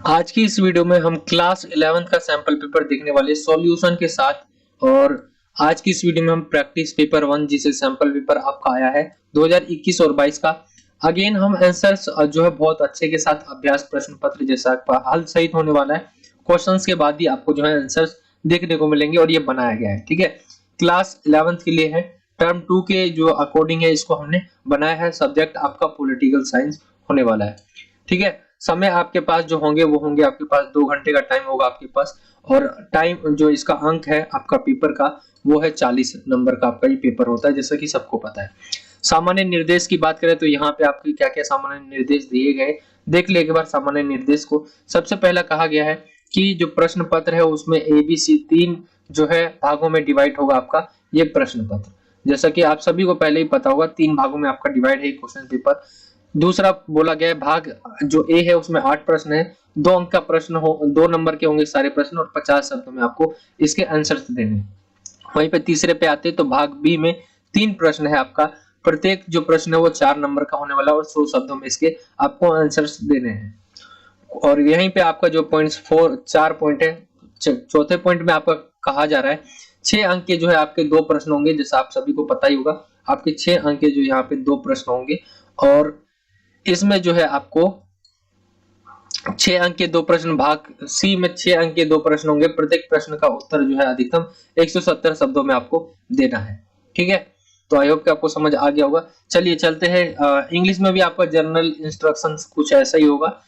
आज की इस वीडियो में हम क्लास 11th का सैंपल पेपर देखने वाले सॉल्यूशन के साथ। और आज की इस वीडियो में हम प्रैक्टिस पेपर 1 जिसे सैंपल पेपर आपका आया है 2021 और 22 का। अगेन हम आंसर्स जो है बहुत अच्छे के साथ अभ्यास प्रश्न पत्र जैसा आपका हल सहित होने वाला है। क्वेश्चंस के बाद ही आपको जो है आंसर्स देखने को मिलेंगे और ये बनाया गया है। ठीक है, क्लास 11th के लिए है। टर्म 2 के जो अकॉर्डिंग है इसको हमने बनाया है। सब्जेक्ट आपका पॉलिटिकल साइंस होने वाला है। ठीक है, समय आपके पास जो होंगे वो होंगे आपके पास 2 घंटे का टाइम होगा आपके पास। और टाइम जो इसका अंक है आपका पेपर का वो है 40 नंबर का आपका ये पेपर होता है, जैसा कि सबको पता है। सामान्य निर्देश की बात करें तो यहाँ पे आपके क्या क्या सामान्य निर्देश दिए गए, देख ले एक बार सामान्य निर्देश को। सबसे पहला कहा गया है कि जो प्रश्न पत्र है उसमें ABC 3 जो है भागों में डिवाइड होगा आपका ये प्रश्न पत्र। जैसा कि आप सभी को पहले ही पता होगा 3 भागों में आपका डिवाइड है क्वेश्चन पेपर। दूसरा बोला गया है भाग जो ए है उसमें 8 प्रश्न है, 2 अंक का प्रश्न हो, 2 नंबर के होंगे सारे प्रश्न और 50 शब्दों में आपको इसके आंसर्स देने हैं। वहीं पे तीसरे पे आते हैं तो भाग बी में 3 प्रश्न है आपका, प्रत्येक जो प्रश्न है वो 4 नंबर का होने वाला और 100 शब्दों में इसके आपको आंसर्स देने हैं। और यहीं पे आपका जो पॉइंट्स 4 पॉइंट है, चौथे पॉइंट में आपका कहा जा रहा है 6 अंक के जो है आपके 2 प्रश्न होंगे, जैसा आप सभी को पता ही होगा आपके 6 अंक के जो यहाँ पे 2 प्रश्न होंगे। और इसमें जो है आपको 6 अंक के 2 प्रश्न, भाग सी में 6 अंक के 2 प्रश्न होंगे, प्रत्येक प्रश्न का उत्तर जो है अधिकतम 170 शब्दों में आपको देना है। ठीक है, तो आई होप कि आपको समझ आ गया होगा। चलिए चलते हैं, इंग्लिश में भी आपका जनरल इंस्ट्रक्शंस कुछ ऐसा ही होगा।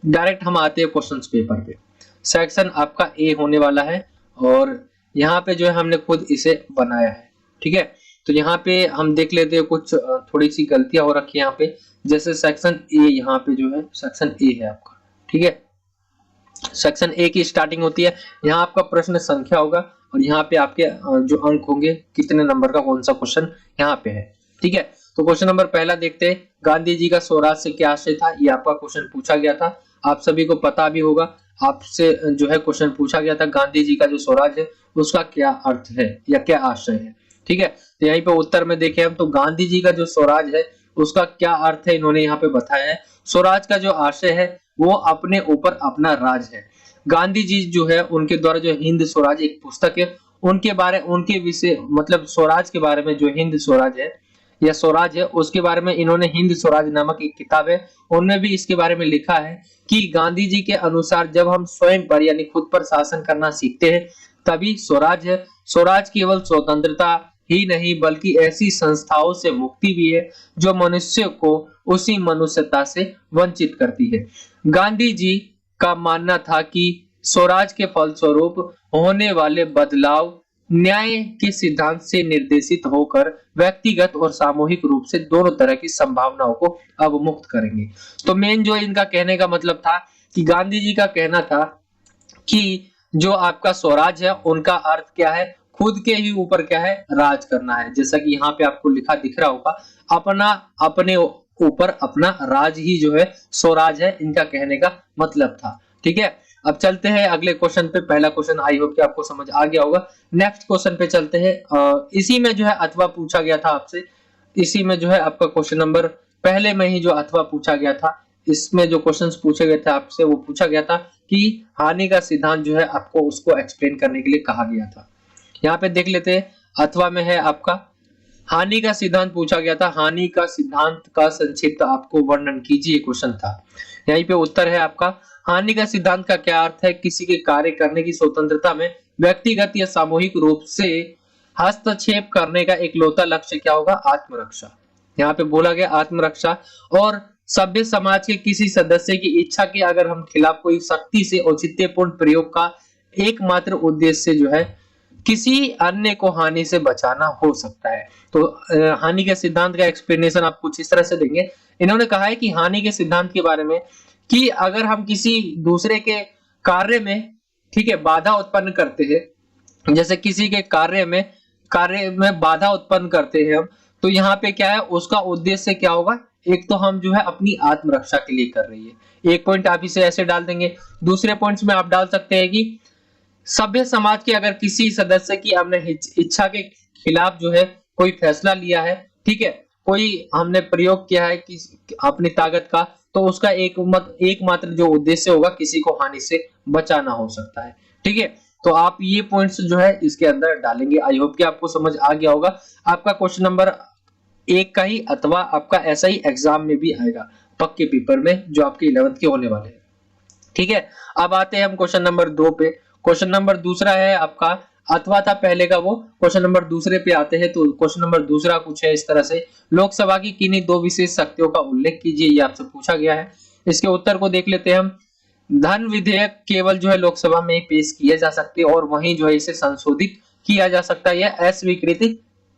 डायरेक्ट हम आते हैं क्वेश्चंस पेपर पे। सेक्शन आपका ए होने वाला है और यहाँ पे जो है हमने खुद इसे बनाया है। ठीक है, तो यहाँ पे हम देख लेते हैं कुछ थोड़ी सी गलतियां हो रखी है यहाँ पे। जैसे सेक्शन ए, यहाँ पे जो है सेक्शन ए है आपका। ठीक है, सेक्शन ए की स्टार्टिंग होती है, यहाँ आपका प्रश्न संख्या होगा और यहाँ पे आपके जो अंक होंगे कितने नंबर का कौन सा क्वेश्चन यहाँ पे है। ठीक है, तो क्वेश्चन नंबर पहला देखते हैं, गांधी जी का स्वराज से क्या आशय था। ये आपका क्वेश्चन पूछा गया था, आप सभी को पता भी होगा, आपसे जो है क्वेश्चन पूछा गया था गांधी जी का जो स्वराज है उसका क्या अर्थ है या क्या आशय है। ठीक है, तो यहीं पे उत्तर में देखें हम तो गांधी जी का जो स्वराज है उसका क्या अर्थ है इन्होंने यहाँ पे बताया है। स्वराज का जो आशय है वो अपने ऊपर अपना राज है। गांधी जी जो है उनके द्वारा जो हिंद स्वराज एक पुस्तक है, उनके विषय मतलब स्वराज के बारे में, जो हिंद स्वराज है या स्वराज है उसके बारे में इन्होंने हिंद स्वराज नामक एक किताब है, उनमें भी इसके बारे में लिखा है कि गांधी जी के अनुसार जब हम स्वयं पर यानी खुद पर शासन करना सीखते हैं तभी स्वराज है। स्वराज केवल स्वतंत्रता ही नहीं बल्कि ऐसी संस्थाओं से मुक्ति भी है जो मनुष्य को उसी मनुष्यता से वंचित करती है। गांधी जी का मानना था कि स्वराज के फलस्वरूप होने वाले बदलाव न्याय के सिद्धांत से निर्देशित होकर व्यक्तिगत और सामूहिक रूप से दोनों तरह की संभावनाओं को अवमुक्त करेंगे। तो मेन जो इनका कहने का मतलब था कि गांधी जी का कहना था कि जो आपका स्वराज है उनका अर्थ क्या है, खुद के ही ऊपर क्या है, राज करना है। जैसा कि यहाँ पे आपको लिखा दिख रहा होगा, अपने ऊपर अपना राज ही जो है स्वराज है, इनका कहने का मतलब था। ठीक है, अब चलते हैं अगले क्वेश्चन पे। पहला क्वेश्चन आई होप कि आपको समझ आ गया होगा। नेक्स्ट क्वेश्चन पे चलते हैं। इसी में जो है अथवा पूछा गया था आपसे, इसी में जो है आपका क्वेश्चन नंबर पहले में ही जो अथवा पूछा गया था, इसमें जो क्वेश्चंस पूछे गए थे आपसे वो पूछा गया था कि हानि का सिद्धांत जो है आपको उसको एक्सप्लेन करने के लिए कहा गया था। यहाँ पे देख लेते हैं, अथवा में है आपका हानि का सिद्धांत पूछा गया था। हानि का सिद्धांत का संक्षिप्त आपको वर्णन कीजिए क्वेश्चन था। यहीं पे उत्तर है आपका, हानि का सिद्धांत का क्या अर्थ है, किसी के कार्य करने की स्वतंत्रता में व्यक्तिगत या सामूहिक रूप से हस्तक्षेप करने का इकलौता लक्ष्य क्या होगा, आत्मरक्षा। यहाँ पे बोला गया आत्मरक्षा। और सभ्य समाज के किसी सदस्य की इच्छा के अगर हम खिलाफ कोई सख्ती से औचित्यपूर्ण प्रयोग का एकमात्र उद्देश्य जो है किसी अन्य को हानि से बचाना हो सकता है। तो हानि के सिद्धांत का एक्सप्लेनेशन आप कुछ इस तरह से देंगे। इन्होंने कहा है कि हानि के सिद्धांत के बारे में कि अगर हम किसी दूसरे के कार्य में, ठीक है, बाधा उत्पन्न करते हैं, जैसे किसी के कार्य में बाधा उत्पन्न करते हैं हम, तो यहाँ पे क्या है, उसका उद्देश्य क्या होगा, एक तो हम जो है अपनी आत्मरक्षा के लिए कर रही है। एक पॉइंट आप इसे ऐसे डाल देंगे। दूसरे पॉइंट्स में आप डाल सकते हैं कि सभ्य समाज के अगर किसी सदस्य की हमने इच्छा के खिलाफ जो है कोई फैसला लिया है, ठीक है, कोई हमने प्रयोग किया है कि अपनी ताकत का, तो उसका एकमात्र जो उद्देश्य होगा किसी को हानि से बचाना हो सकता है। ठीक है, तो आप ये पॉइंट्स जो है इसके अंदर डालेंगे। आई होप कि आपको समझ आ गया होगा। आपका क्वेश्चन नंबर 1 का ही अथवा आपका ऐसा ही एग्जाम में भी आएगा पक्के पेपर में, जो आपके 11th के होने वाले हैं। ठीक है, अब आते हैं हम क्वेश्चन नंबर 2 पे। क्वेश्चन नंबर दूसरा है आपका, अथवा था पहले का, वो क्वेश्चन नंबर दूसरे पे आते हैं। तो क्वेश्चन नंबर दूसरा कुछ है इस तरह से, लोकसभा की किन्हीं 2 विशेष शक्तियों का उल्लेख कीजिए, ये आपसे पूछा गया है। इसके उत्तर को देख लेते हैं हम। धन विधेयक केवल जो है लोकसभा में ही पेश किए जा सकते हैं और वहीं जो है इसे संशोधित किया जा सकता है या अस्वीकृत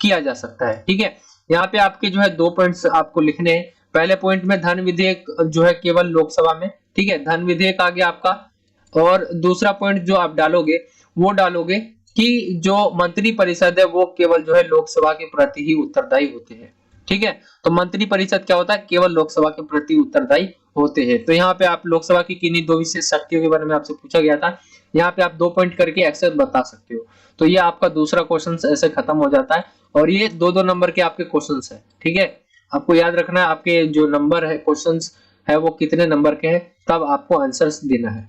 किया जा सकता है। ठीक है, यहाँ पे आपके जो है 2 पॉइंट्स आपको लिखने हैं। पहले पॉइंट में धन विधेयक जो है केवल लोकसभा में, ठीक है, धन विधेयक आ गया आपका। और दूसरा पॉइंट जो आप डालोगे वो डालोगे कि जो मंत्री परिषद है वो केवल जो है लोकसभा के प्रति ही उत्तरदायी होते हैं। ठीक है, तो मंत्री परिषद क्या होता है, केवल लोकसभा के प्रति उत्तरदायी होते हैं। तो यहाँ पे आप लोकसभा की किन्हीं 2 विशेष शक्तियों के बारे में आपसे पूछा गया था, यहाँ पे आप 2 पॉइंट करके एक्सेस बता सकते हो। तो ये आपका दूसरा क्वेश्चन ऐसे खत्म हो जाता है और ये 2-2 नंबर के आपके क्वेश्चंस है। ठीक है, आपको याद रखना है आपके जो नंबर है क्वेश्चंस है वो कितने नंबर के हैं, तब आपको आंसर्स देना है।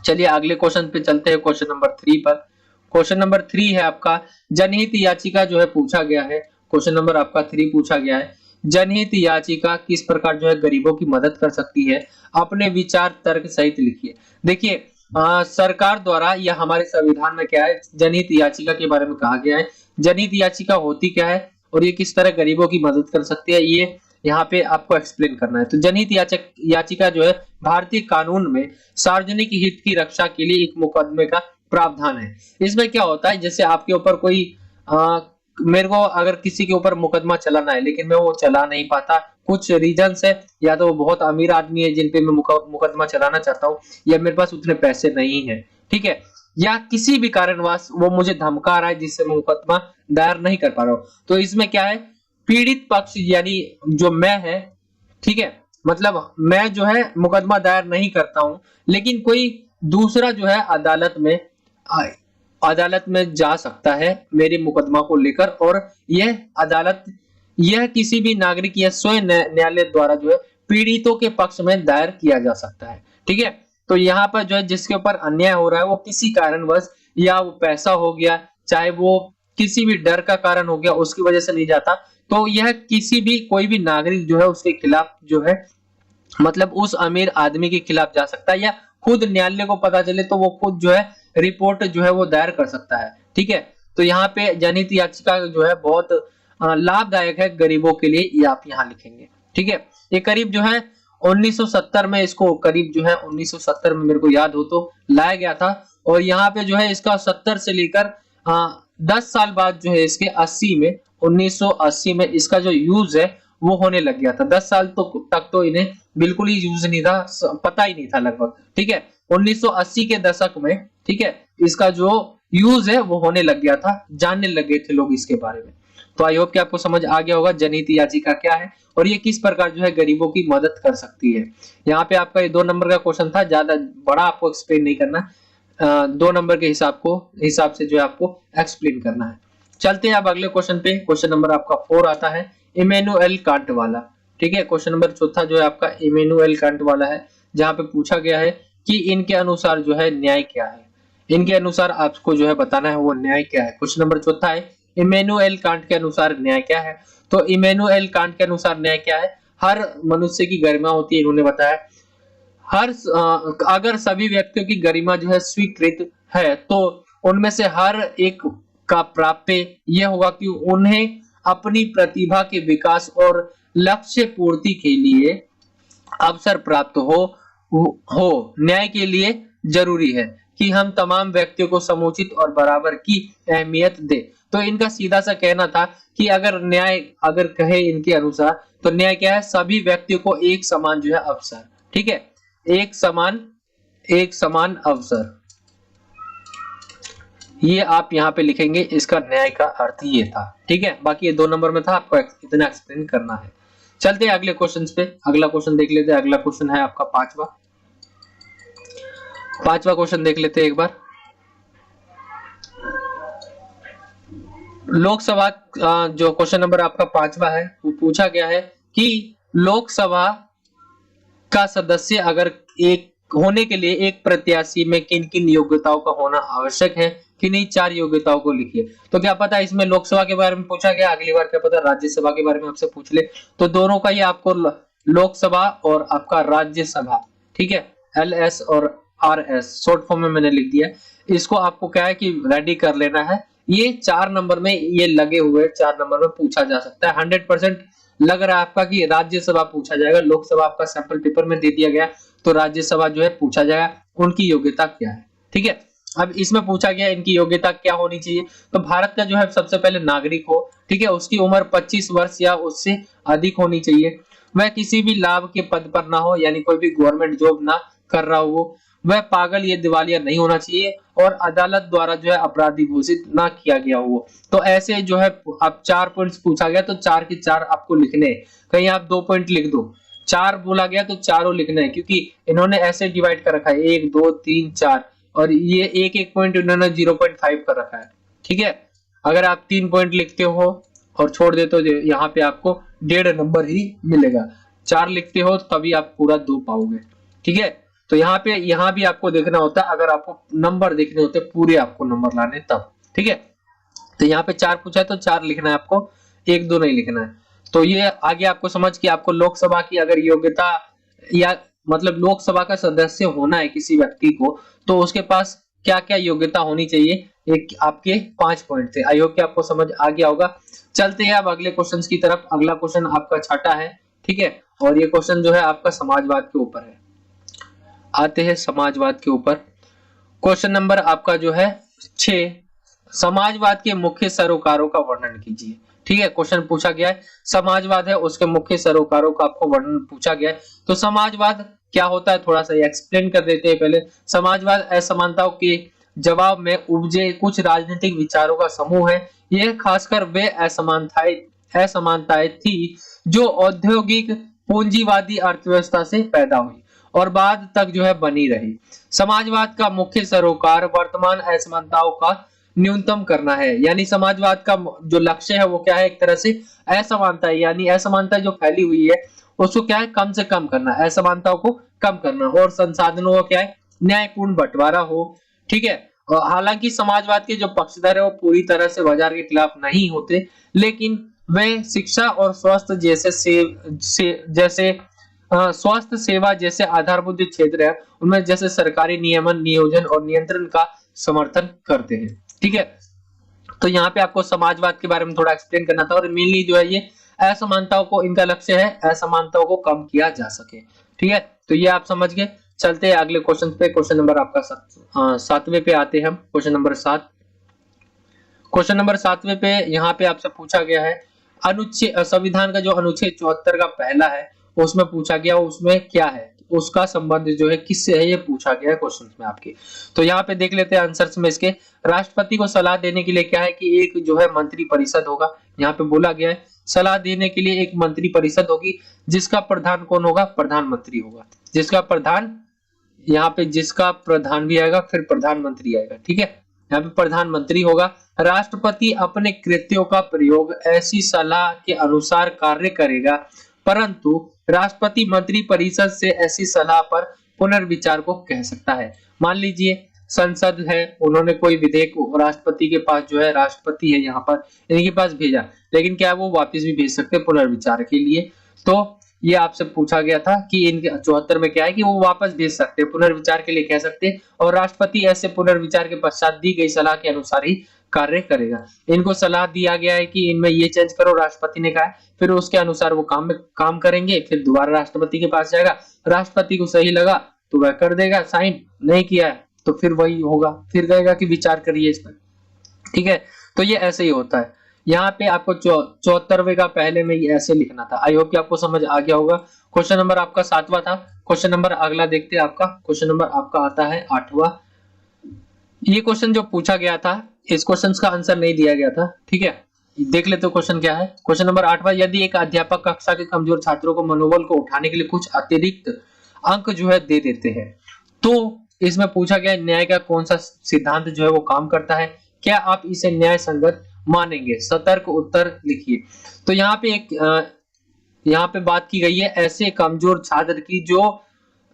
चलिए अगले क्वेश्चन पे चलते हैं, क्वेश्चन नंबर 3 पर। क्वेश्चन नंबर 3 है आपका, जनहित याचिका जो है पूछा गया है। क्वेश्चन नंबर आपका 3 पूछा गया है, जनहित याचिका किस प्रकार जो है गरीबों की मदद कर सकती है, अपने विचार तर्क सहित लिखिए। देखिए सरकार द्वारा या हमारे संविधान में क्या है, जनहित याचिका के बारे में कहा गया है। जनहित याचिका होती क्या है और ये किस तरह गरीबों की मदद कर सकती है, ये यहाँ पे आपको एक्सप्लेन करना है। तो जनहित याचिका जो है भारतीय कानून में सार्वजनिक हित की रक्षा के लिए एक मुकदमे का प्रावधान है। इसमें क्या होता है, जैसे आपके ऊपर कोई मेरे को अगर किसी के ऊपर मुकदमा चलाना है लेकिन मैं वो चला नहीं पाता, कुछ रीजंस है, या तो वो बहुत अमीर आदमी है जिन पे मैं मुकदमा चलाना चाहता हूँ, या मेरे पास उतने पैसे नहीं है, ठीक है, या किसी भी कारणवश वो मुझे धमका रहा है जिससे मैं मुकदमा दायर नहीं कर पा रहा हूँ। तो इसमें क्या है, पीड़ित पक्ष यानी जो मैं है, ठीक है, मतलब मैं जो है मुकदमा दायर नहीं करता हूं, लेकिन कोई दूसरा जो है अदालत में जा सकता है मेरे मुकदमा को लेकर, और यह किसी भी नागरिक या स्वयं न्यायालय द्वारा जो है पीड़ितों के पक्ष में दायर किया जा सकता है। ठीक है, तो यहाँ पर जो है जिसके ऊपर अन्याय हो रहा है वो किसी कारणवश, या वो पैसा हो गया, चाहे वो किसी भी डर का कारण हो गया, उसकी वजह से नहीं जाता, तो यह किसी भी कोई भी नागरिक जो है उसके खिलाफ जो है, मतलब उस अमीर आदमी के खिलाफ जा सकता है, या खुद न्यायालय को पता चले तो वो खुद जो है रिपोर्ट जो है वो दायर कर सकता है। ठीक है, तो यहाँ पे जनहित याचिका जो है बहुत लाभदायक है गरीबों के लिए, ये आप यहाँ लिखेंगे। ठीक है, ये करीब जो है 1970 में, इसको करीब जो है 1970 में मेरे को याद हो तो लाया गया था, और यहाँ पे जो है इसका 70 से लेकर 10 साल बाद जो है इसके 1980 में इसका जो यूज है वो होने लग गया था। 10 साल तक तो इन्हें बिल्कुल ही यूज नहीं था, पता ही नहीं था लगभग। ठीक है, 1980 के दशक में, ठीक है, इसका जो यूज है वो होने लग गया था, जानने लगे थे लोग इसके बारे में। तो आई होप कि आपको समझ आ गया होगा जनहित याचिका क्या है और ये किस प्रकार जो है गरीबों की मदद कर सकती है। यहाँ पे आपका ये 2 नंबर का क्वेश्चन था, ज्यादा बड़ा आपको एक्सप्लेन नहीं करना, 2 नंबर के हिसाब से जो है आपको एक्सप्लेन करना है। चलते हैं अब अगले क्वेश्चन पे। क्वेश्चन नंबर आपका 4 आता है, इमैनुअल कांट वाला। ठीक है, क्वेश्चन नंबर 4 जो है आपका इमैनुअल कांट वाला है, जहां पे पूछा गया है कि इनके अनुसार जो है न्याय क्या है। इनके अनुसार आपको जो है बताना है वो न्याय क्या है। क्वेश्चन नंबर 4 है, इमैनुअल कांट के अनुसार न्याय क्या है। तो इमैनुअल कांट के अनुसार न्याय क्या है, हर मनुष्य की गरिमा होती है, इन्होंने बताया। अगर सभी व्यक्तियों की गरिमा जो है स्वीकृत है तो उनमें से हर एक का प्राप्य यह होगा कि उन्हें अपनी प्रतिभा के विकास और लक्ष्य पूर्ति के लिए अवसर प्राप्त हो न्याय के लिए जरूरी है कि हम तमाम व्यक्तियों को समुचित और बराबर की अहमियत दे। तो इनका सीधा सा कहना था कि अगर कहे इनके अनुसार तो न्याय क्या है, सभी व्यक्तियों को एक समान जो है अवसर, ठीक है, एक समान अवसर, ये आप यहाँ पे लिखेंगे, इसका न्याय का अर्थ ये था। ठीक है, बाकी ये 2 नंबर में था, आपको इतना एक्सप्लेन करना है। चलते हैं अगले क्वेश्चन पे, अगला क्वेश्चन देख लेते हैं। अगला क्वेश्चन है आपका 5वां क्वेश्चन देख लेते हैं एक बार। लोकसभा जो क्वेश्चन नंबर आपका 5वां है वो पूछा गया है कि लोकसभा का सदस्य अगर एक होने के लिए एक प्रत्याशी में किन किन योग्यताओं का होना आवश्यक है कि नहीं, 4 योग्यताओं को लिखिए। तो क्या पता इसमें लोकसभा के बारे में पूछा गया, अगली बार क्या पता राज्यसभा के बारे में आपसे पूछ ले। तो दोनों का ही आपको लोकसभा और आपका राज्यसभा, ठीक है, LS और RS शॉर्ट फॉर्म में मैंने लिख दिया। इसको आपको क्या है कि रेडी कर लेना है। ये 4 नंबर में ये लगे हुए 4 नंबर में पूछा जा सकता है। 100% लग रहा है आपका कि राज्यसभा पूछा जाएगा, लोकसभा आपका सैंपल पेपर में दे दिया गया, तो राज्यसभा जो है पूछा जाएगा उनकी योग्यता क्या है, ठीक है। अब इसमें पूछा गया इनकी योग्यता क्या होनी चाहिए, तो भारत का जो है सबसे पहले नागरिक हो, ठीक है, उसकी उम्र 25 वर्ष या उससे अधिक होनी चाहिए, वह किसी भी लाभ के पद पर ना हो, यानी कोई भी गवर्नमेंट जॉब ना कर रहा हो, वह पागल या दिवालिया नहीं होना चाहिए और अदालत द्वारा जो है अपराधी घोषित ना किया गया हो। तो ऐसे जो है आप 4 पॉइंट्स पूछा गया तो 4 के 4 आपको लिखने हैं। कहीं आप 2 पॉइंट लिख दो, 4 बोला गया तो चारों लिखना है, क्योंकि इन्होंने ऐसे डिवाइड कर रखा है 1 2 3 4 और ये एक एक पॉइंट इन्होंने 0.5 कर रखा है, ठीक है। अगर आप 3 पॉइंट लिखते हो और छोड़ देते हो यहाँ पे आपको 1.5 नंबर ही मिलेगा। 4 लिखते हो तभी आप पूरा 2 पाओगे, ठीक है। तो यहाँ भी आपको देखना होता है, अगर आपको नंबर देखने होते पूरे आपको नंबर लाने तब, ठीक है। तो यहाँ पे 4 पूछा है तो 4 लिखना है आपको, 1 2 नहीं लिखना है। तो ये आगे आपको समझ कि आपको लोकसभा की अगर योग्यता या मतलब लोकसभा का सदस्य होना है किसी व्यक्ति को, तो उसके पास क्या क्या योग्यता होनी चाहिए, एक आपके 5 पॉइंट थे। आई होप कि आपको समझ आ गया होगा। चलते हैं अब अगले क्वेश्चन की तरफ। अगला क्वेश्चन आपका छठा है, ठीक है, और ये क्वेश्चन जो है आपका समाजवाद के ऊपर है। आते हैं समाजवाद के ऊपर। क्वेश्चन नंबर आपका जो है 6, समाजवाद के मुख्य सरोकारों का वर्णन कीजिए, ठीक है। क्वेश्चन पूछा गया है समाजवाद है, उसके मुख्य सरोकारों का आपको वर्णन पूछा गया है। तो समाजवाद क्या होता है थोड़ा सा एक्सप्लेन कर देते हैं पहले। समाजवाद असमानताओं के जवाब में उपजे कुछ राजनीतिक विचारों का समूह है। यह खासकर वे असमानताएं थी जो औद्योगिक पूंजीवादी अर्थव्यवस्था से पैदा हुई और बाद तक जो है बनी रही। समाजवाद का मुख्य सरोकार वर्तमान असमानताओं का न्यूनतम करना है, यानी समाजवाद का जो लक्ष्य है वो क्या है, एक तरह से असमानता है, यानी असमानता जो फैली हुई है उसको क्या है कम से कम करना, असमानताओं को कम करना, और संसाधनों का क्या है न्यायपूर्ण बंटवारा हो, ठीक है। हालांकि समाजवाद के जो पक्षधर है वो पूरी तरह से बाजार के खिलाफ नहीं होते, लेकिन वे शिक्षा और स्वास्थ्य जैसे स्वास्थ्य सेवा जैसे आधारभूत जो क्षेत्र है उनमें जैसे सरकारी नियमन नियोजन और नियंत्रण का समर्थन करते हैं, ठीक है। तो यहाँ पे आपको समाजवाद के बारे में थोड़ा एक्सप्लेन करना था, और मेनली जो है ये असमानताओं को, इनका लक्ष्य है असमानताओं को कम किया जा सके, ठीक है। तो ये आप समझ गए। चलते हैं अगले क्वेश्चन पे। क्वेश्चन नंबर आपका 7वें पे आते हैं हम। क्वेश्चन नंबर 7, क्वेश्चन नंबर 7वें पे यहाँ पे आपसे पूछा गया है अनुच्छेद संविधान का जो अनुच्छेद 74 का पहला है उसमें पूछा गया उसमें क्या है, उसका संबंध जो है किससे है ये पूछा गया है क्वेश्चन में आपके। तो यहाँ पे देख लेते हैं आंसर्स में इसके। राष्ट्रपति को सलाह देने के लिए क्या है कि एक जो है मंत्री परिषद होगा, यहाँ पे बोला गया है सलाह देने के लिए एक मंत्री परिषद होगी जिसका प्रधान कौन होगा, प्रधानमंत्री होगा। जिसका प्रधान, यहाँ पे जिसका प्रधान भी आएगा फिर प्रधानमंत्री आएगा, ठीक है। यहाँ पे प्रधानमंत्री होगा। राष्ट्रपति अपने कृत्यों का प्रयोग ऐसी सलाह के अनुसार कार्य करेगा, परंतु राष्ट्रपति मंत्री परिषद से ऐसी सलाह पर पुनर्विचार को कह सकता है। मान लीजिए संसद है, उन्होंने कोई विधेयक राष्ट्रपति के पास जो है, राष्ट्रपति है यहाँ पर इनके पास भेजा, लेकिन क्या वो वापस भी भेज सकते पुनर्विचार के लिए। तो ये आपसे पूछा गया था कि इनके 74 में क्या है कि वो वापस भेज सकते हैं, पुनर्विचार के लिए कह सकते हैं, और राष्ट्रपति ऐसे पुनर्विचार के पश्चात दी गई सलाह के अनुसार ही कार्य करेगा। इनको सलाह दिया गया है कि इनमें ये चेंज करो, राष्ट्रपति ने कहा है, फिर उसके अनुसार वो काम करेंगे, फिर दोबारा राष्ट्रपति के पास जाएगा, राष्ट्रपति को सही लगा तो वह कर देगा साइन, नहीं किया है तो फिर वही होगा, फिर कहेगा कि विचार करिए इस पर, ठीक है। तो ये ऐसे ही होता है। यहाँ पे आपको 74वें का पहले में ये ऐसे लिखना था। आई होप कि आपको समझ आ गया होगा। क्वेश्चन नंबर आपका 7वां था। क्वेश्चन नंबर अगला देखते हैं आपका। क्वेश्चन नंबर आपका आता है 8वां। ये क्वेश्चन जो पूछा गया था इस क्वेश्चन का आंसर नहीं दिया गया था, ठीक है। देख लेते हो क्वेश्चन क्या है। क्वेश्चन नंबर 8वां, यदि एक अध्यापक कक्षा के कमजोर छात्रों को मनोबल को उठाने के लिए कुछ अतिरिक्त अंक जो है दे देते हैं, तो इसमें पूछा गया न्याय का कौन सा सिद्धांत जो है वो काम करता है, क्या आप इसे न्याय संगत मानेंगे? सतर्क उत्तर लिखिए। तो यहाँ पे बात की गई है ऐसे कमजोर छात्र की जो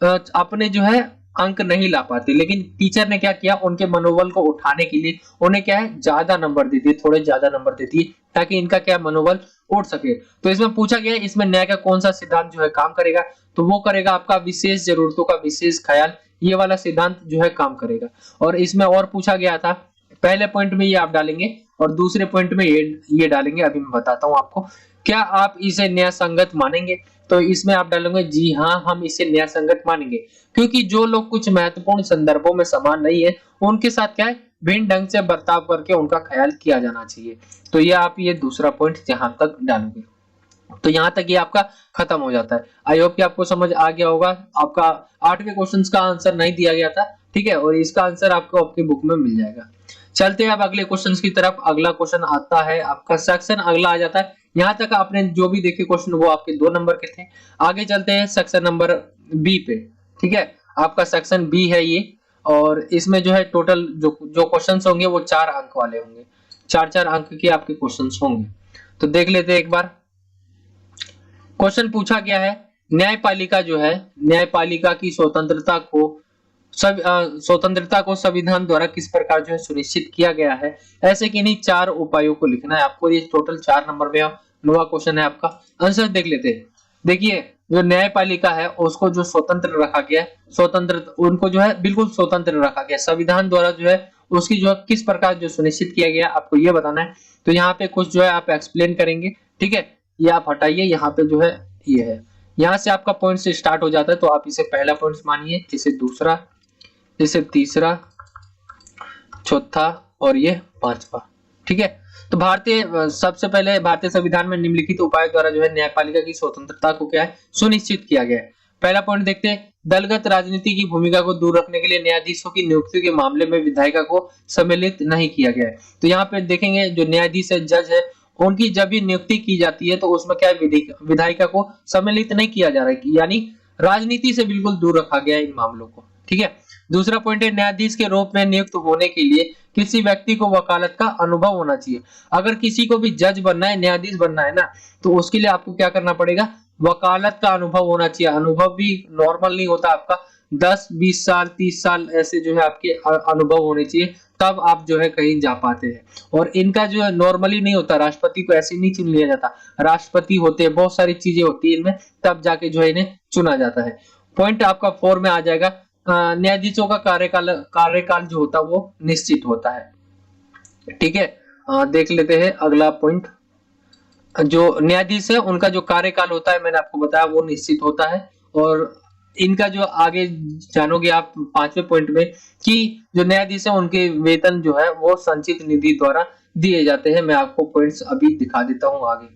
अपने जो है अंक नहीं ला पाते, लेकिन टीचर ने क्या किया, उनके मनोबल को उठाने के लिए उन्हें क्या है ज्यादा नंबर दे दिए, थोड़े ज्यादा नंबर दे दिए ताकि इनका क्या मनोबल उठ सके। तो इसमें पूछा गया है इसमें न्याय का कौन सा सिद्धांत जो है काम करेगा, तो वो करेगा आपका विशेष जरूरतों का विशेष ख्याल, ये वाला सिद्धांत जो है काम करेगा। और इसमें और पूछा गया था, पहले पॉइंट में ये आप डालेंगे और दूसरे पॉइंट में ये डालेंगे। अभी मैं बताता हूं आपको, क्या आप इसे न्याय संगत मानेंगे? तो इसमें आप डालेंगे जी हाँ, हम इसे न्याय संगत मानेंगे, क्योंकि जो लोग कुछ महत्वपूर्ण संदर्भों में समान नहीं है उनके साथ क्या है भिन्न ढंग से बर्ताव करके उनका ख्याल किया जाना चाहिए। तो ये आप ये दूसरा पॉइंट यहां तक डालोगे, तो यहाँ तक ये आपका खत्म हो जाता है। आई होप कि आपको समझ आ गया होगा। आपका 8वें क्वेश्चन का आंसर नहीं दिया गया था, ठीक है, और इसका आंसर आपको आपकी बुक में मिल जाएगा। चलते हैं अब अगले क्वेश्चन की तरफ। अगला क्वेश्चन आता है आपका, सेक्शन अगला आ जाता है। यहाँ तक आपने जो भी देखे क्वेश्चन वो आपके 2 नंबर के थे। आगे चलते हैं सेक्शन नंबर बी पे, ठीक है, आपका सेक्शन बी है ये, और इसमें जो है टोटल जो क्वेश्चंस होंगे वो 4 अंक वाले होंगे, 4-4 अंक के आपके क्वेश्चंस होंगे। तो देख लेते हैं एक बार। क्वेश्चन पूछा गया है, न्यायपालिका जो है, न्यायपालिका की स्वतंत्रता को संविधान द्वारा किस प्रकार जो है सुनिश्चित किया गया है? ऐसे किन्हीं 4 उपायों को लिखना है आपको। ये टोटल 4 नंबर में नवा क्वेश्चन है आपका। आंसर देख लेते हैं। देखिए, जो न्यायपालिका है उसको जो स्वतंत्र रखा गया है, स्वतंत्र उनको जो है बिल्कुल स्वतंत्र रखा गया, संविधान द्वारा जो है उसकी जो किस प्रकार जो सुनिश्चित किया गया आपको ये बताना है। तो यहाँ पे कुछ जो है आप एक्सप्लेन करेंगे, ठीक है, ये आप हटाइए, यहाँ पे जो है ये है, यहाँ से आपका पॉइंट से स्टार्ट हो जाता है, तो आप इसे पहला पॉइंट मानिए, इसे दूसरा, इसे तीसरा, चौथा और ये 5वां, ठीक है। तो सबसे पहले भारतीय संविधान में निम्नलिखित उपाय द्वारा जो है न्यायपालिका की स्वतंत्रता को क्या है सुनिश्चित किया गया है। पहला पॉइंट देखते हैं, दलगत राजनीति की भूमिका को दूर रखने के लिए न्यायाधीशों की नियुक्ति के मामले में विधायिका को सम्मिलित नहीं किया गया है। तो यहाँ पे देखेंगे जो न्यायाधीश है, जज है, उनकी जब भी नियुक्ति की जाती है तो उसमें क्या विधायिका को सम्मिलित नहीं किया जा रहा है, यानी राजनीति से बिल्कुल दूर रखा गया है इन मामलों को, ठीक है। दूसरा पॉइंट है, न्यायाधीश के रूप में नियुक्त होने के लिए किसी व्यक्ति को वकालत का अनुभव होना चाहिए। अगर किसी को भी जज बनना है, न्यायाधीश बनना है ना, तो उसके लिए आपको क्या करना पड़ेगा, वकालत का अनुभव होना चाहिए। अनुभव भी नॉर्मल नहीं होता आपका, 10, 20 साल, 30 साल ऐसे जो है आपके अनुभव होने चाहिए, तब आप जो है कहीं जा पाते हैं। और इनका जो है नॉर्मली नहीं होता, राष्ट्रपति को ऐसे नहीं चुन लिया जाता, राष्ट्रपति होते हैं, बहुत सारी चीजें होती है इनमें, तब जाके जो है इन्हें चुना जाता है। पॉइंट आपका 4 में आ जाएगा, न्यायाधीशों का कार्यकाल जो होता है वो निश्चित होता है, ठीक है। देख लेते हैं अगला पॉइंट, जो न्यायाधीश है उनका जो कार्यकाल होता है मैंने आपको बताया वो निश्चित होता है। और इनका जो आगे जानोगे आप 5वें पॉइंट में कि जो न्यायाधीश है उनके वेतन जो है वो संचित निधि द्वारा दिए जाते हैं। मैं आपको पॉइंट्स अभी दिखा देता हूं आगे,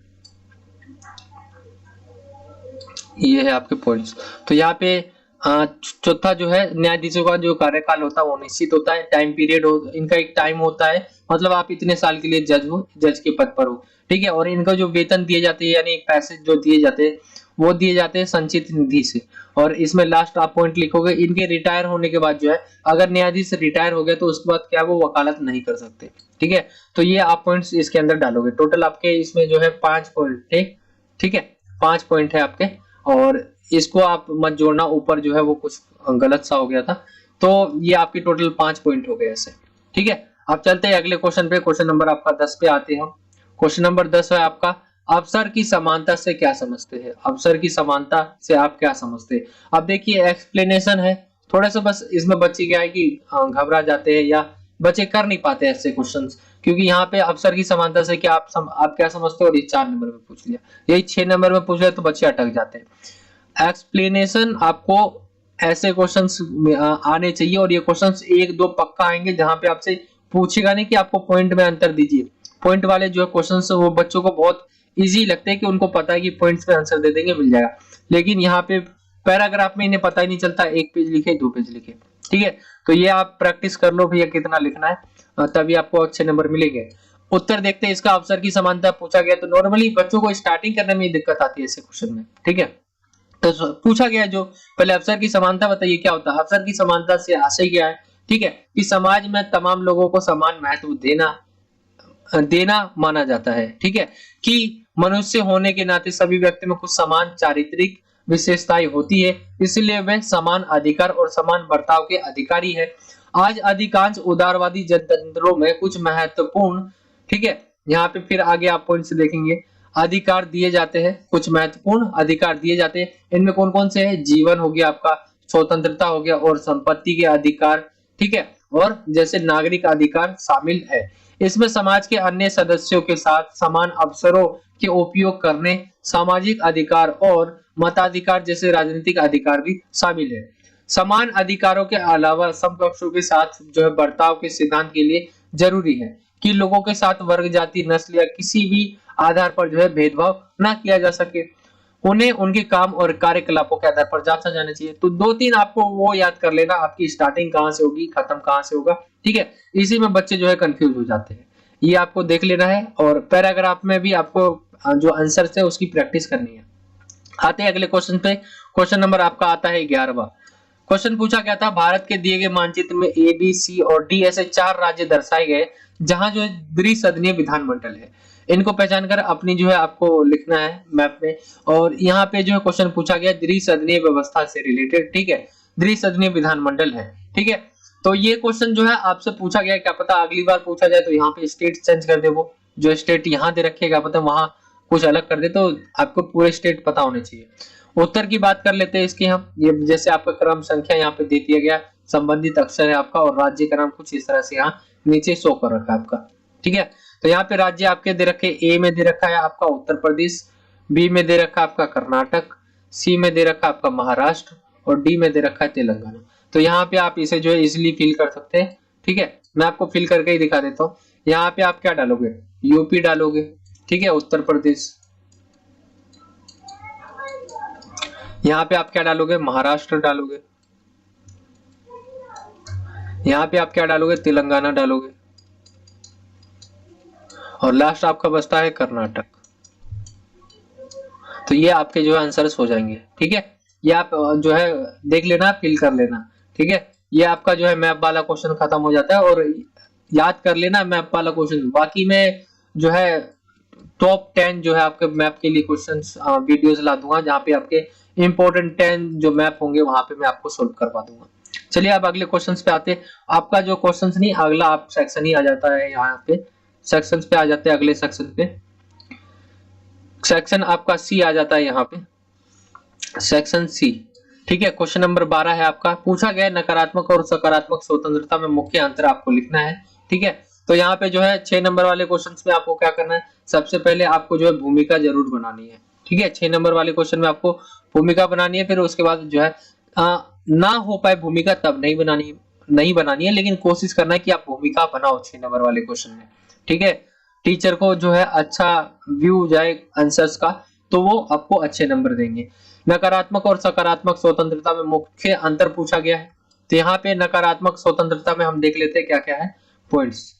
ये है आपके पॉइंट्स। तो यहाँ पे चौथा जो है, न्यायाधीशों का जो कार्यकाल होता है वो निश्चित होता है, टाइम पीरियड हो, इनका एक टाइम होता है, मतलब आप इतने साल के लिए जज के पद पर हो, ठीक है। और इनका जो वेतन दिए जाते हैं यानी पैसे जो दिए जाते हैं वो दिए जाते हैं संचित निधि से। और इसमें लास्ट आप पॉइंट लिखोगे, इनके रिटायर होने के बाद जो है, अगर न्यायाधीश रिटायर हो गया तो उसके बाद क्या वो वकालत नहीं कर सकते, ठीक है। तो ये आप पॉइंट्स इसके अंदर डालोगे। टोटल आपके इसमें जो है 5 पॉइंट थे, ठीक है, 5 पॉइंट है आपके, और इसको आप मत जोड़ना, ऊपर जो है वो कुछ गलत सा हो गया था। तो ये आपके टोटल 5 पॉइंट हो गए ऐसे, ठीक है। अब चलते हैं अगले क्वेश्चन पे, क्वेश्चन नंबर आपका 10 पे आते हैं। क्वेश्चन नंबर 10 है आपका, अवसर की समानता से क्या समझते हैं? अवसर की समानता से आप क्या समझते हैं? अब देखिए एक्सप्लेनेशन है, थोड़ा सा बस इसमें बच्चे क्या है कि घबरा जाते हैं या बच्चे कर नहीं पाते ऐसे क्वेश्चंस, क्योंकि यहाँ पे अवसर की समानता से क्या आप क्या समझते हो, और ये 4 नंबर में पूछ लिया, यही 6 नंबर में पूछ लिया तो बच्चे अटक जाते हैं। एक्सप्लेनेशन आपको ऐसे क्वेश्चंस आने चाहिए, और ये क्वेश्चंस 1-2 पक्का आएंगे जहां पे आपसे पूछेगा नहीं कि आपको पॉइंट में आंसर दीजिए। पॉइंट वाले जो क्वेश्चंस वो बच्चों को बहुत इजी लगते हैं कि उनको पता है कि पॉइंट्स पे आंसर दे देंगे, मिल जाएगा। लेकिन यहाँ पे पैराग्राफ में इन्हें पता ही नहीं चलता, 1 पेज लिखे 2 पेज लिखे, ठीक है। तो ये आप प्रैक्टिस कर लो भैया कितना लिखना है, तभी आपको अच्छे नंबर मिलेंगे। उत्तर देखते हैं इसका, अवसर की समानता पूछा गया, तो नॉर्मली बच्चों को स्टार्टिंग करने में दिक्कत आती है ऐसे क्वेश्चन में, ठीक है। तो पूछा गया जो पहले अवसर की समानता बताइए क्या होता है। अवसर की समानता से आशय क्या है, ठीक है, कि समाज में तमाम लोगों को समान महत्व देना, देना माना जाता है। ठीक है, कि मनुष्य होने के नाते सभी व्यक्ति में कुछ समान चारित्रिक विशेषताएं होती है, इसलिए वे समान अधिकार और समान बर्ताव के अधिकारी है। आज अधिकांश उदारवादी जनतंत्रों में कुछ महत्वपूर्ण, ठीक है, यहाँ पे फिर आगे आप पॉइंट्स देखेंगे, अधिकार दिए जाते हैं, कुछ महत्वपूर्ण अधिकार दिए जाते हैं। इनमें कौन कौन से हैं? जीवन हो गया आपका, स्वतंत्रता हो गया और संपत्ति के अधिकार, ठीक है, और जैसे नागरिक अधिकार शामिल है। इसमें समाज के अन्य सदस्यों के साथ समान अवसरों के उपयोग करने, सामाजिक अधिकार और मताधिकार जैसे राजनीतिक अधिकार भी शामिल है। समान अधिकारों के अलावा समकक्षों के साथ जो है बर्ताव के सिद्धांत के लिए जरूरी है कि लोगों के साथ वर्ग, जाति, नस्ल या किसी भी आधार पर जो है भेदभाव ना किया जा सके। उन्हें उनके काम और कार्यकलापों के आधार पर जांचा जाना चाहिए। तो दो तीन आपको वो याद कर लेना, आपकी स्टार्टिंग कहाँ से होगी, खत्म कहाँ से होगा। ठीक है, इसी में बच्चे जो है कंफ्यूज हो जाते हैं, ये आपको देख लेना है। और पैराग्राफ में भी आपको जो आंसर है उसकी प्रैक्टिस करनी है। आते हैं अगले क्वेश्चन पे। क्वेश्चन नंबर आपका आता है 11वां। क्वेश्चन पूछा गया था, भारत के दिए गए मानचित्र में ए, बी, सी और डी ऐसे 4 राज्य दर्शाए गए जहां जो है द्विसदनीय विधानमंडल है। इनको पहचान कर अपनी जो है आपको लिखना है मैप में। और यहाँ पे जो है क्वेश्चन पूछा गया द्विसदनीय व्यवस्था से रिलेटेड, ठीक है, द्विसदनीय विधानमंडल है। ठीक है, तो ये क्वेश्चन जो है आपसे पूछा गया, क्या पता अगली बार पूछा जाए तो यहाँ पे स्टेट चेंज कर दे, वो जो स्टेट यहाँ दे रखे, क्या पता वहां कुछ अलग कर दे, तो आपको पूरे स्टेट पता होने चाहिए। उत्तर की बात कर लेते हैं इसकी हम। ये जैसे आपका क्रम संख्या यहाँ पे दे दिया गया, संबंधित अक्षर है आपका, और राज्य का नाम कुछ इस तरह से यहाँ नीचे शो कर रखा है आपका। ठीक है, तो यहाँ पे राज्य आपके दे रखे, ए में दे रखा है आपका उत्तर प्रदेश, बी में दे रखा है आपका कर्नाटक, सी में दे रखा है आपका महाराष्ट्र और डी में दे रखा है तेलंगाना। तो यहाँ पे आप इसे जो है इजिली फिल कर सकते हैं। ठीक है, मैं आपको फिल करके ही दिखा देता हूँ। यहाँ पे आप क्या डालोगे, यूपी डालोगे, ठीक है, उत्तर प्रदेश। यहाँ पे आप क्या डालोगे, महाराष्ट्र डालोगे। यहाँ पे आप क्या डालोगे, तेलंगाना डालोगे। और लास्ट आपका बचता है कर्नाटक। तो ये आपके जो है आंसर्स हो जाएंगे। ठीक है, ये आप जो है देख लेना, फिल कर लेना। ठीक है, ये आपका जो है मैप वाला क्वेश्चन खत्म हो जाता है। और याद कर लेना मैप वाला क्वेश्चन, बाकी में जो है टॉप 10 जो है आपके मैप के लिए क्वेश्चंस वीडियोस ला दूंगा, जहाँ पे आपके इंपॉर्टेंट 10 जो मैप होंगे वहां पे मैं आपको सोल्व करवा दूंगा। चलिए अब अगले क्वेश्चंस पे आते हैं। आपका जो क्वेश्चंस नहीं, अगला आप सेक्शन ही आ जाता है, यहाँ पे सेक्शंस पे आ जाते हैं। अगले सेक्शन पे सेक्शन आपका सी आ जाता है, यहाँ पे सेक्शन सी। ठीक है, क्वेश्चन नंबर 12 है आपका। पूछा गया नकारात्मक और सकारात्मक स्वतंत्रता में मुख्य अंतर आपको लिखना है। ठीक है, तो यहाँ पे जो है 6 नंबर वाले क्वेश्चंस में आपको क्या करना है, सबसे पहले आपको जो है भूमिका जरूर बनानी है। ठीक है, 6 नंबर वाले क्वेश्चन में आपको भूमिका बनानी है। फिर उसके बाद जो है ना हो पाए भूमिका तब नहीं बनानी है, लेकिन कोशिश करना है कि आप भूमिका बनाओ 6 नंबर वाले क्वेश्चन में। ठीक है, टीचर को जो है अच्छा व्यू जाए आंसर्स का, तो वो आपको अच्छे नंबर देंगे। नकारात्मक और सकारात्मक स्वतंत्रता में मुख्य अंतर पूछा गया है। तो यहाँ पे नकारात्मक स्वतंत्रता में हम देख लेते हैं क्या क्या है पॉइंट्स।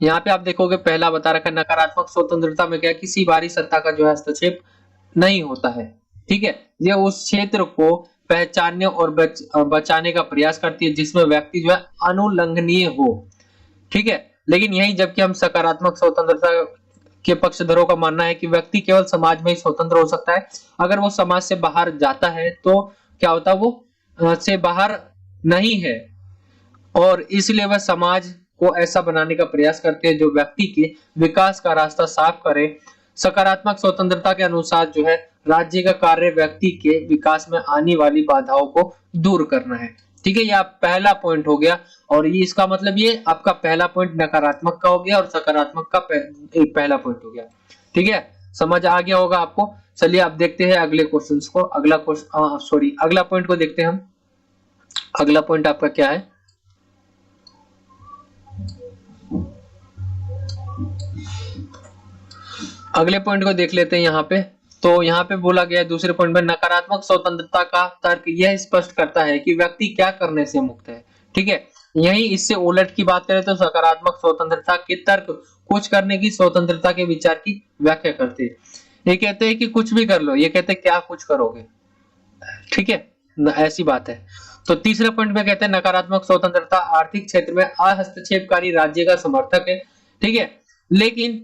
यहाँ पे आप देखोगे पहला बता रखा है, नकारात्मक स्वतंत्रता में क्या है, किसी बाहरी सत्ता का जो है हस्तक्षेप नहीं होता है। ठीक है, ये उस क्षेत्र को पहचानने और बचाने का प्रयास करती है जिसमें व्यक्ति जो है अनुलंघनीय हो। ठीक है, लेकिन यही जबकि हम सकारात्मक स्वतंत्रता के पक्षधरों का मानना है कि व्यक्ति केवल समाज में ही स्वतंत्र हो सकता है। अगर वो समाज से बाहर जाता है तो क्या होता है, वो से बाहर नहीं है, और इसलिए वह समाज को ऐसा बनाने का प्रयास करते हैं जो व्यक्ति के विकास का रास्ता साफ करे। सकारात्मक स्वतंत्रता के अनुसार जो है राज्य का कार्य व्यक्ति के विकास में आने वाली बाधाओं को दूर करना है। ठीक है, ये आप पहला पॉइंट हो गया। और ये इसका मतलब ये आपका पहला पॉइंट नकारात्मक का हो गया और सकारात्मक का एक पहला पॉइंट हो गया। ठीक है, समझ आ गया होगा आपको। चलिए आप देखते हैं अगले क्वेश्चंस को। अगला पॉइंट को देखते हैं हम। अगला पॉइंट आपका क्या है, अगले पॉइंट को देख लेते हैं यहाँ पे। तो यहाँ पे बोला गया है दूसरे पॉइंट में, नकारात्मक स्वतंत्रता का तर्क यह स्पष्ट करता है कि व्यक्ति क्या करने से मुक्त है। ठीक है, यही इससे उलट की बात करें तो सकारात्मक स्वतंत्रता के तर्क कुछ करने की स्वतंत्रता के विचार की व्याख्या करते हैं। ये कहते हैं कि कुछ भी कर लो, ये कहते हैं क्या कुछ करोगे। ठीक है, ऐसी बात है। तो तीसरे पॉइंट में कहते हैं नकारात्मक स्वतंत्रता आर्थिक क्षेत्र में अहस्तक्षेपकारी राज्य का समर्थक है। ठीक है। लेकिन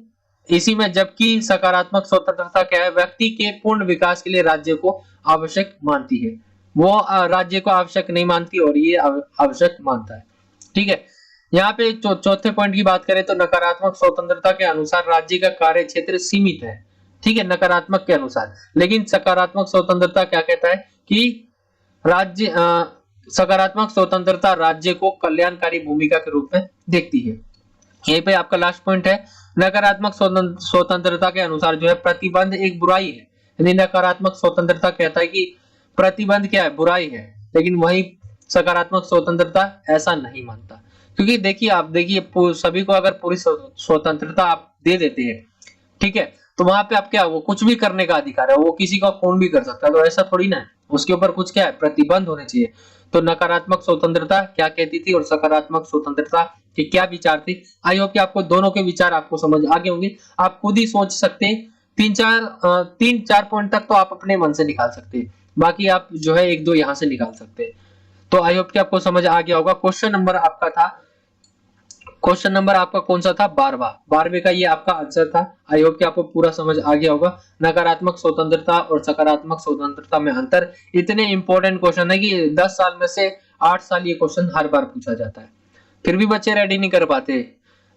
इसी में जबकि सकारात्मक स्वतंत्रता क्या है, व्यक्ति के पूर्ण विकास के लिए राज्य को आवश्यक मानती है, वो राज्य को आवश्यक नहीं मानती और ये आवश्यक मानता है। ठीक है। यहाँ पे चौथे पॉइंट की बात करें तो नकारात्मक स्वतंत्रता के अनुसार राज्य का कार्य क्षेत्र सीमित है। ठीक है, नकारात्मक के अनुसार। लेकिन सकारात्मक स्वतंत्रता क्या कहता है कि राज्य सकारात्मक स्वतंत्रता राज्य को कल्याणकारी भूमिका के रूप में देखती है। यहीं पे आपका लास्ट पॉइंट है, नकारात्मक स्वतंत्रता के अनुसार जो है प्रतिबंध एक बुराई है। यानी नकारात्मक स्वतंत्रता कहता है कि प्रतिबंध क्या है, बुराई है, लेकिन वही सकारात्मक स्वतंत्रता ऐसा नहीं मानता। क्योंकि देखिए आप देखिए सभी को अगर पूरी स्वतंत्रता आप दे देते हैं, ठीक है, तो वहां पे आप क्या, वो कुछ भी करने का अधिकार है, वो किसी का खून भी कर सकता है, तो ऐसा थोड़ी ना है, उसके ऊपर कुछ क्या है, प्रतिबंध होने चाहिए। तो नकारात्मक स्वतंत्रता क्या कहती थी और सकारात्मक स्वतंत्रता के क्या विचार थे। आई होप कि आपको दोनों के विचार आपको समझ आ गए होंगे। आप खुद ही सोच सकते हैं, तीन चार पॉइंट तक तो आप अपने मन से निकाल सकते हैं, बाकी आप जो है एक दो यहाँ से निकाल सकते हैं। तो आई होप कि आपको समझ आ गया होगा। क्वेश्चन नंबर आपका कौन सा था, 12वें का ये आपका आंसर था। आई होप कि आपको पूरा समझ आ गया होगा। नकारात्मक स्वतंत्रता और सकारात्मक स्वतंत्रता में अंतर इतने इंपॉर्टेंट क्वेश्चन है कि 10 साल में से 8 साल ये क्वेश्चन हर बार पूछा जाता है, फिर भी बच्चे रेडी नहीं कर पाते।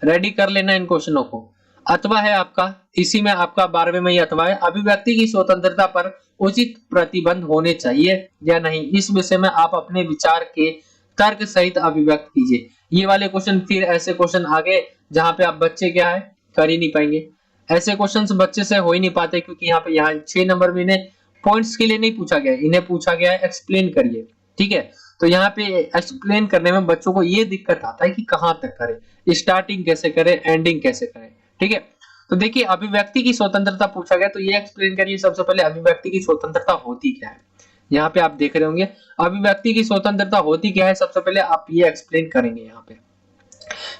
रेडी कर लेना इन क्वेश्चनों को। अथवा है आपका, इसी में आपका 12वें में ही अथवा है, अभिव्यक्ति की स्वतंत्रता पर उचित प्रतिबंध होने चाहिए या नहीं, इस विषय में आप अपने विचार के तर्क सहित अभिव्यक्त कीजिए। ये वाले क्वेश्चन, फिर ऐसे क्वेश्चन आ गए जहां पे आप बच्चे क्या है, कर ही नहीं पाएंगे। ऐसे क्वेश्चंस बच्चे से हो ही नहीं पाते, क्योंकि यहाँ 6 नंबर में इन्हें पॉइंट्स के लिए नहीं पूछा गया, इन्हें पूछा गया है एक्सप्लेन करिए। ठीक है, तो यहाँ पे एक्सप्लेन करने में बच्चों को ये दिक्कत आता है कि कहां तक करें, स्टार्टिंग कैसे करें, एंडिंग कैसे करें। ठीक है, तो देखिए अभिव्यक्ति की स्वतंत्रता पूछा गया, तो ये एक्सप्लेन करिए सबसे पहले अभिव्यक्ति की स्वतंत्रता होती क्या है। यहाँ पे आप देख रहे होंगे अभिव्यक्ति की स्वतंत्रता होती क्या है, सबसे पहले आप ये एक्सप्लेन करेंगे यहाँ पे।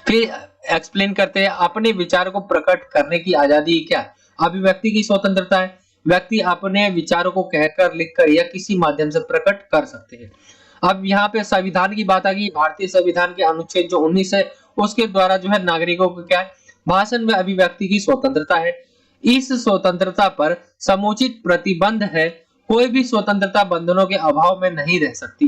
फिर एक्सप्लेन करते हैं अपने विचार को प्रकट करने की आजादी क्या है। अभिव्यक्ति की स्वतंत्रता है, व्यक्ति अपने विचारों को कहकर, लिखकर या किसी माध्यम से प्रकट कर सकते हैं। अब यहाँ पे संविधान की बात आ गई। भारतीय संविधान के अनुच्छेद जो 19 है, उसके द्वारा जो है नागरिकों को क्या है, भाषण में अभिव्यक्ति की स्वतंत्रता है। इस स्वतंत्रता पर समुचित प्रतिबंध है। कोई भी स्वतंत्रता बंधनों के अभाव में नहीं रह सकती।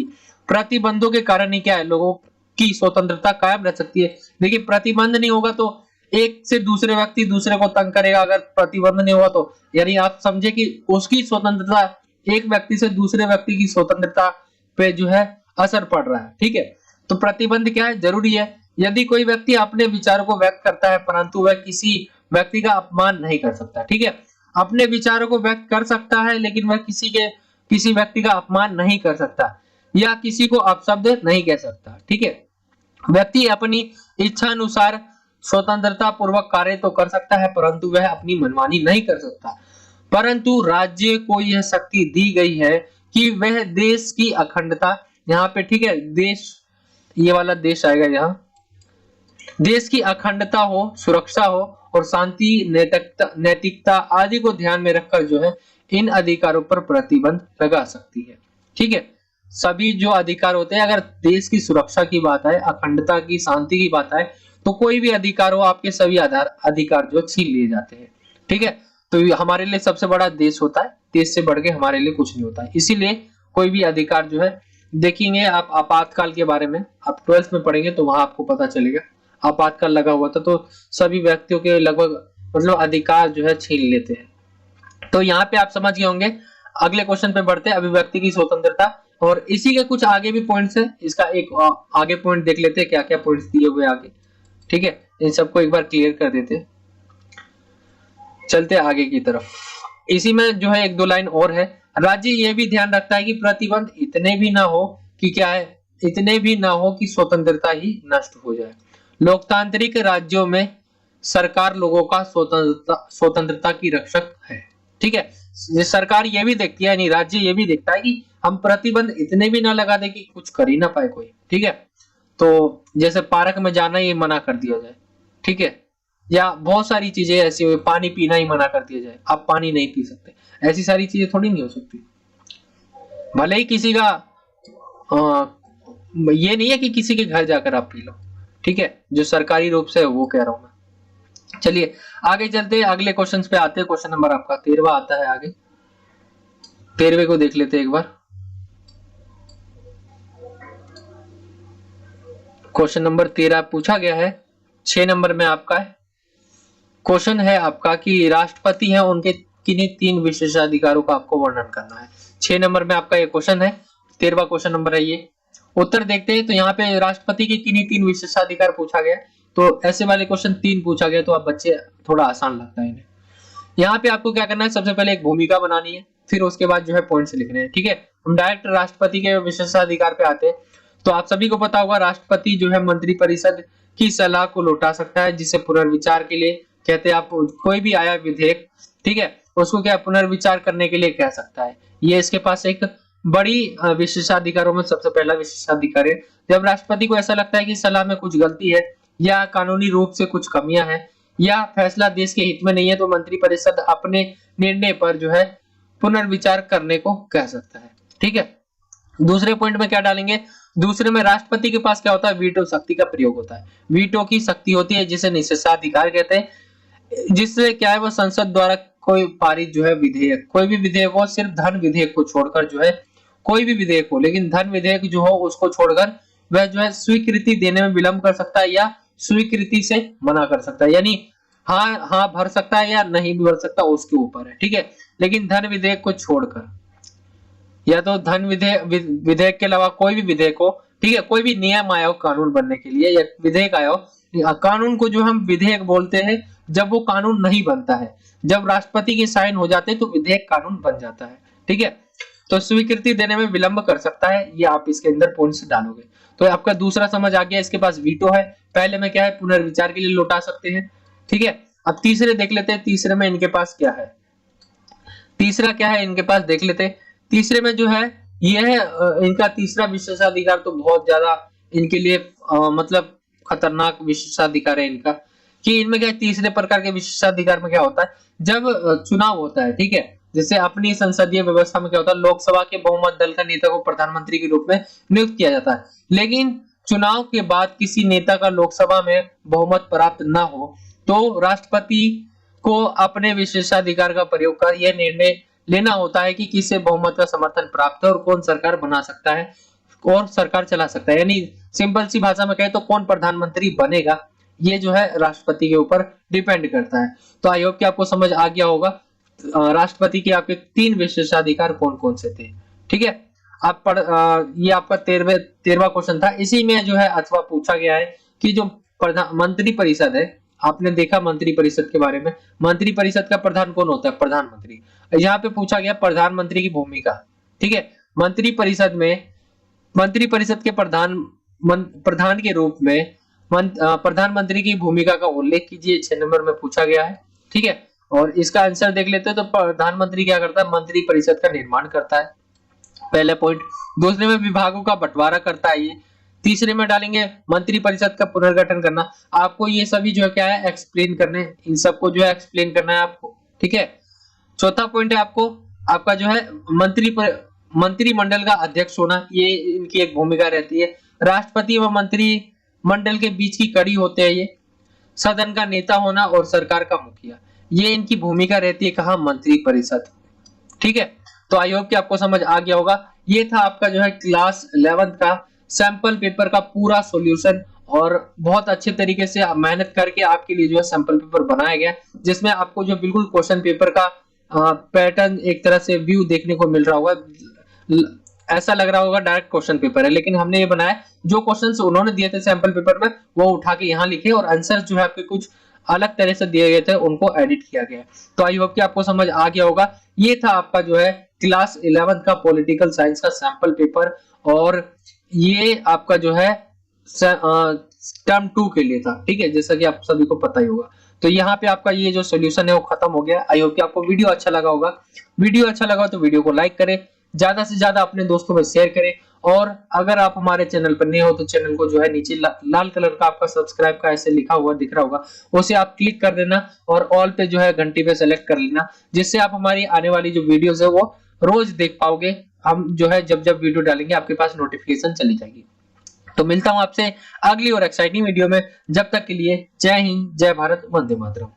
प्रतिबंधों के कारण ही क्या है, लोगों की स्वतंत्रता कायम रह सकती है। देखिए प्रतिबंध नहीं होगा तो एक से दूसरे व्यक्ति दूसरे को तंग करेगा, अगर प्रतिबंध नहीं होगा तो यानी आप समझे कि उसकी स्वतंत्रता, एक व्यक्ति से दूसरे व्यक्ति की स्वतंत्रता पे जो है असर पड़ रहा है। ठीक है, तो प्रतिबंध क्या है, जरूरी है। यदि कोई व्यक्ति अपने विचारों को व्यक्त करता है परंतु वह किसी व्यक्ति का अपमान नहीं कर सकता। ठीक है, अपने विचारों को व्यक्त कर सकता है लेकिन वह किसी व्यक्ति का अपमान नहीं कर सकता या किसी को अपशब्द नहीं कह सकता। ठीक है, व्यक्ति अपनी इच्छा अनुसार स्वतंत्रता पूर्वक कार्य तो कर सकता है परंतु वह अपनी मनमानी नहीं कर सकता। परंतु राज्य को यह शक्ति दी गई है कि वह देश की अखंडता, यहाँ पे ठीक है देश, ये वाला देश आएगा, यहाँ देश की अखंडता हो, सुरक्षा हो और शांति, नैतिकता आदि को ध्यान में रखकर जो है इन अधिकारों पर प्रतिबंध लगा सकती है। ठीक है, सभी जो अधिकार होते हैं, अगर देश की सुरक्षा की बात है, अखंडता की, शांति की बात है, तो कोई भी अधिकार हो, आपके सभी अधिकार जो छीन लिए जाते हैं। ठीक है, तो हमारे लिए सबसे बड़ा देश होता है, देश से बढ़ के हमारे लिए कुछ नहीं होता है। इसीलिए कोई भी अधिकार जो है, देखेंगे आप आपातकाल के बारे में, आप 12th में पढ़ेंगे तो वहां आपको पता चलेगा। आपातकाल लगा हुआ था तो सभी व्यक्तियों के लगभग मतलब अधिकार जो है छीन लेते हैं। तो यहाँ पे आप समझ गए होंगे। अगले क्वेश्चन पे बढ़ते हैं, अभिव्यक्ति की स्वतंत्रता, और इसी के कुछ आगे भी पॉइंट्स है। इसका एक आगे पॉइंट देख लेते हैं, क्या क्या पॉइंट्स दिए हुए आगे। ठीक है, इन सबको एक बार क्लियर कर देते हैं, चलते आगे की तरफ। इसी में जो है एक दो लाइन और है, राज्य यह भी ध्यान रखता है कि प्रतिबंध इतने भी ना हो कि क्या है, इतने भी ना हो कि स्वतंत्रता ही नष्ट हो जाए। लोकतांत्रिक राज्यों में सरकार लोगों का स्वतंत्रता की रक्षक है। ठीक है, ये सरकार ये भी देखती है, नहीं राज्य ये भी देखता है कि हम प्रतिबंध इतने भी ना लगा दे कि कुछ कर ही ना पाए कोई। ठीक है, तो जैसे पार्क में जाना ये मना कर दिया जाए, ठीक है, या बहुत सारी चीजें ऐसी हुई, पानी पीना ही मना कर दिया जाए, आप पानी नहीं पी सकते, ऐसी सारी चीजें थोड़ी नहीं हो सकती। भले ही किसी का ये नहीं है कि किसी के घर जाकर आप पी लो। ठीक है, जो सरकारी रूप से है वो कह रहा हूं मैं। चलिए आगे चलते हैं, अगले क्वेश्चन पे आते हैं। क्वेश्चन नंबर आपका 13वां आता है। आगे 13वें को देख लेते हैं एक बार। क्वेश्चन नंबर 13 पूछा गया है, 6 नंबर में आपका है। क्वेश्चन है आपका कि राष्ट्रपति हैं, उनके किन्हीं 3 विशेषाधिकारों का आपको वर्णन करना है। 6 नंबर में आपका ये क्वेश्चन है, 13वां क्वेश्चन नंबर है ये। उत्तर देखते हैं। तो यहाँ पे राष्ट्रपति के किन्हीं 3 विशेषाधिकार पूछा गया, तो ऐसे वाले क्वेश्चन 3 पूछा गया तो आप बच्चे थोड़ा आसान लगता है इन्हें। यहाँ पे आपको क्या करना है, सबसे पहले एक भूमिका बनानी है, फिर उसके बाद जो है पॉइंट्स लिखने हैं। ठीक है, हम डायरेक्ट राष्ट्रपति के विशेषाधिकार पे आते हैं। तो आप सभी को पता होगा, राष्ट्रपति जो है मंत्रिपरिषद की सलाह को लौटा सकता है, जिसे पुनर्विचार के लिए कहते हैं। आप कोई भी आया विधेयक, ठीक है, उसको क्या पुनर्विचार करने के लिए कह सकता है। ये इसके पास एक बड़ी विशेषाधिकारों में सबसे पहला विशेषाधिकार है। जब राष्ट्रपति को ऐसा लगता है कि सलाह में कुछ गलती है या कानूनी रूप से कुछ कमियां हैं या फैसला देश के हित में नहीं है, तो मंत्रिपरिषद अपने निर्णय पर जो है पुनर्विचार करने को कह सकता है। ठीक है, दूसरे पॉइंट में क्या डालेंगे, दूसरे में राष्ट्रपति के पास क्या होता है, वीटो शक्ति का प्रयोग होता है। वीटो की शक्ति होती है जिसे निषेधाधिकार कहते हैं, जिससे क्या है वो संसद द्वारा कोई पारित जो है विधेयक, कोई भी विधेयक हो, सिर्फ धन विधेयक को छोड़कर जो है, कोई भी विधेयक हो लेकिन धन विधेयक जो हो उसको छोड़कर वह जो है स्वीकृति देने में विलंब कर सकता है या स्वीकृति से मना कर सकता है। यानी हाँ हाँ भर सकता है या नहीं भी भर सकता, उसके ऊपर है। ठीक है, लेकिन धन विधेयक को छोड़कर, या तो धन विधेयक के अलावा कोई भी विधेयक हो, ठीक है, कोई भी नियम आया हो कानून बनने के लिए या विधेयक आया हो। कानून को जो हम विधेयक बोलते हैं जब वो कानून नहीं बनता है, जब राष्ट्रपति के साइन हो जाते हैं तो विधेयक कानून बन जाता है। ठीक है, तो स्वीकृति देने में विलंब कर सकता है, ये आप इसके अंदर पॉइंट्स डालोगे। तो आपका दूसरा समझ आ गया, इसके पास वीटो है। पहले में क्या है, पुनर्विचार के लिए लौटा सकते हैं। ठीक है, अब तीसरे देख लेते हैं, तीसरे में इनके पास क्या है, तीसरा क्या है इनके पास देख लेते हैं। तीसरे में जो है यह है इनका तीसरा विशेषाधिकार, तो बहुत ज्यादा इनके लिए मतलब खतरनाक विशेषाधिकार है इनका, कि इनमें क्या तीसरे प्रकार के विशेषाधिकार में क्या होता है, जब चुनाव होता है, ठीक है, जैसे अपनी संसदीय व्यवस्था में क्या होता है, लोकसभा के बहुमत दल का नेता को प्रधानमंत्री के रूप में नियुक्त किया जाता है, लेकिन चुनाव के बाद किसी नेता का लोकसभा में बहुमत प्राप्त न हो तो राष्ट्रपति को अपने विशेषाधिकार का प्रयोग कर यह निर्णय लेना होता है कि किसे बहुमत का समर्थन प्राप्त है और कौन सरकार बना सकता है और सरकार चला सकता है। यानी सिंपल सी भाषा में कहे तो कौन प्रधानमंत्री बनेगा, ये जो है राष्ट्रपति के ऊपर डिपेंड करता है। तो आई होप कि आपको समझ आ गया होगा राष्ट्रपति के आपके 3 विशेषाधिकार कौन कौन से थे। ठीक है, आप ये आपका 13वां क्वेश्चन था। इसी में जो है अथवा पूछा गया है कि जो मंत्री परिषद है, आपने देखा मंत्री परिषद के बारे में, मंत्री परिषद का प्रधान कौन होता है, प्रधानमंत्री। यहाँ पे पूछा गया प्रधानमंत्री की भूमिका। ठीक है, मंत्री परिषद में मंत्री परिषद के प्रधान के रूप में प्रधानमंत्री की भूमिका का उल्लेख कीजिए, 6 नंबर में पूछा गया है। ठीक है, और इसका आंसर देख लेते हैं। तो प्रधानमंत्री क्या करता है, मंत्री परिषद का निर्माण करता है, पहले पॉइंट। दूसरे में विभागों का बंटवारा करता है ये। तीसरे में डालेंगे मंत्री परिषद का पुनर्गठन करना। आपको ये सभी जो है क्या है एक्सप्लेन करने, इन सबको जो है एक्सप्लेन करना है आपको। ठीक है, चौथा पॉइंट है आपका जो है मंत्रिमंडल का अध्यक्ष होना, ये इनकी एक भूमिका रहती है। राष्ट्रपति व मंत्रिमंडल के बीच की कड़ी होते हैं ये। सदन का नेता होना और सरकार का मुखिया, ये इनकी भूमिका रहती है कहा, मंत्री परिषद। ठीक है, तो आई होप कि आपको समझ आ गया होगा। ये था आपका जो है क्लास 11 का सैंपल पेपर का पूरा सॉल्यूशन, और बहुत अच्छे तरीके से मेहनत करके आपके लिए जो है सैंपल पेपर बनाया गया, जिसमें आपको जो बिल्कुल क्वेश्चन पेपर का पैटर्न एक तरह से व्यू देखने को मिल रहा होगा। ऐसा लग रहा होगा डायरेक्ट क्वेश्चन पेपर है, लेकिन हमने ये बनाया जो क्वेश्चंस उन्होंने दिए थे सैंपल पेपर में वो उठा के यहाँ लिखे, और आंसर जो है आपके कुछ अलग तरह से दिए गए थे उनको एडिट किया गया। तो आई होप कि आपको समझ आ गया होगा। ये था आपका जो है क्लास 11 का पॉलिटिकल साइंस का सैंपल पेपर, और ये आपका जो है टर्म 2 के लिए था। ठीक है, जैसा कि आप सभी को पता ही होगा। तो यहाँ पे आपका ये जो सॉल्यूशन है वो खत्म हो गया। आई होप कि आपको वीडियो अच्छा लगा होगा। वीडियो अच्छा लगा तो वीडियो को लाइक करें, ज्यादा से ज्यादा अपने दोस्तों में शेयर करें, और अगर आप हमारे चैनल पर नए हो तो चैनल को जो है नीचे लाल कलर का आपका सब्सक्राइब का ऐसे लिखा हुआ दिख रहा होगा, उसे आप क्लिक कर देना और ऑल पे जो है घंटी पे सेलेक्ट कर लेना, जिससे आप हमारी आने वाली जो वीडियोस है वो रोज देख पाओगे। हम जो है जब जब वीडियो डालेंगे आपके पास नोटिफिकेशन चली जाएगी। तो मिलता हूं आपसे अगली और एक्साइटिंग वीडियो में। जब तक के लिए जय हिंद, जय भारत, वंदे मातरम।